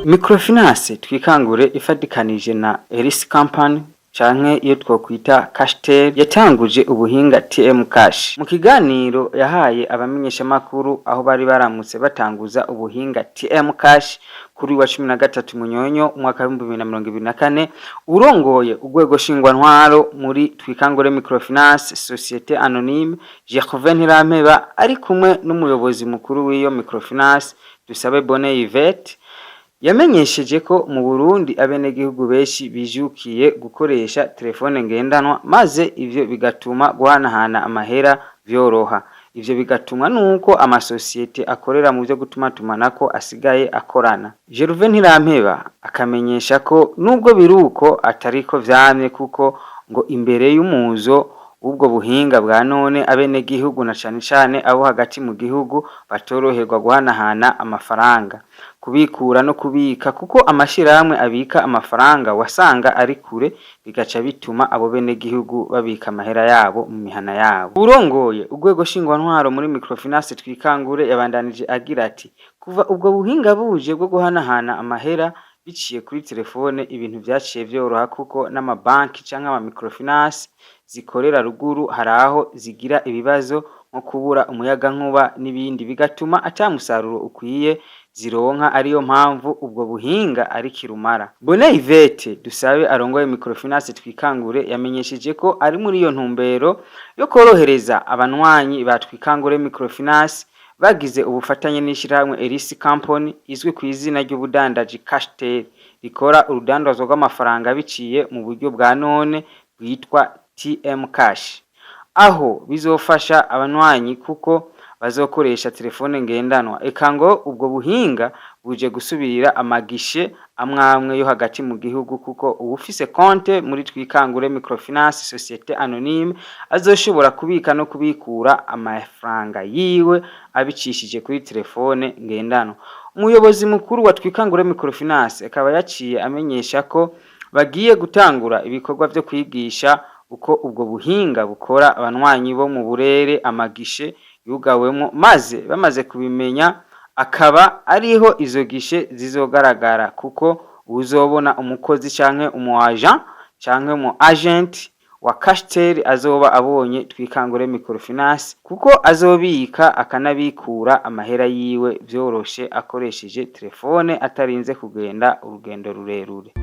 Microfinance twikangure ifadikanije na Eris Company canke iyo twokwita Cashtel yatanguje ubuhinga TM Cash. Mu kiganiro yahaye abamenyesha makuru aho bari baramutse batanguza ubuhinga TM Cash kuri wa 13 Munyonyo umwaka wa 2024 urongoye urwego shingwantwaro muri twikangure Microfinance Societe Anonyme Gervais Ntirampeba ari kumwe n'umuyobozi mukuru w'iyo Microfinance Dusabe Bonne Yvette yamenyesheje ko mu Burundi abenegihugu benshi bijukiye gukoresha telefone ngendanwa maze ivyo bigatuma guhanahana amahera vyoroha. Ivyo bigatumwa nuko amasosiyete akorera mu byo gutuma tumanako asigaye akorana. Gervais Ntirampeba akamenyesha ko nubwo biruko atariko vyamye kuko ngo imbere y'umuzo ubwo buhinga bwa none abenegihugu na cane abo hagati mu gihugu batoroherwa guhanahana amafaranga, kubikura no kubika kuko amashirahamwe abika amafaranga wasanga ari kure bigaca bituma abo benegihugu babika amahera yabo mu mihana yabo. Urongoye urwego shingwantwaro muri Microfinance twikangure yabandanije agira ati kuva ubwo buhinga buje bwo guhanahana amahera biciye kuri telefone ibintu vyaciye vyoroha kuko n'amabanki canke ama Microfinance zikorera ruguru haraho zigira ibibazo nko kubura umuyaga nkuba n'ibindi bigatuma atamusaruro ukwiye zironka ariyo mpamvu ubwo buhinga ari kirumara. Bonne Yvette Dusabe arongoye Microfinance twikangure yamenyesheje ko ari muri iyo ntumbero yo korohereza abanwanyi ba twikangure Microfinance bagize ubufatanye n'ishirahamwe Eris Company izwi ku izina ry'ubudandaji Cashtel rikora urudandazwa rw'amafaranga biciye mu buryo bwa none bwitwa TM Cash, aho bizofasha abanwanyi kuko bazokoresha telefone ngendanwa. Eka ngo ubwo buhinga buje gusubirira amagishe amwamwe yo hagati mu gihugu kuko ubufise konte muri twikangure Microfinance Societe Anonyme azoshobora kubika no kubikura amafaranga yiwe abicishije kuri telefone ngendanwa. Umuyobozi mukuru wa twikangure Microfinance akaba yaciye amenyesha ko bagiye gutangura ibikorwa byo kwigisha uko ubwo buhinga bukora abanwanyi bo mu burere amagishe yugawemo, maze bamaze kubimenya akaba ariho izo gishe zizogaragara kuko uzobona umukozi canke umu agent canke mu agent wa Cashtel azoba abonye twikangure Microfinance kuko azobika akanabikura amahera yiwe vyoroshe akoresheje telefone atarinze kugenda urugendo rurerure.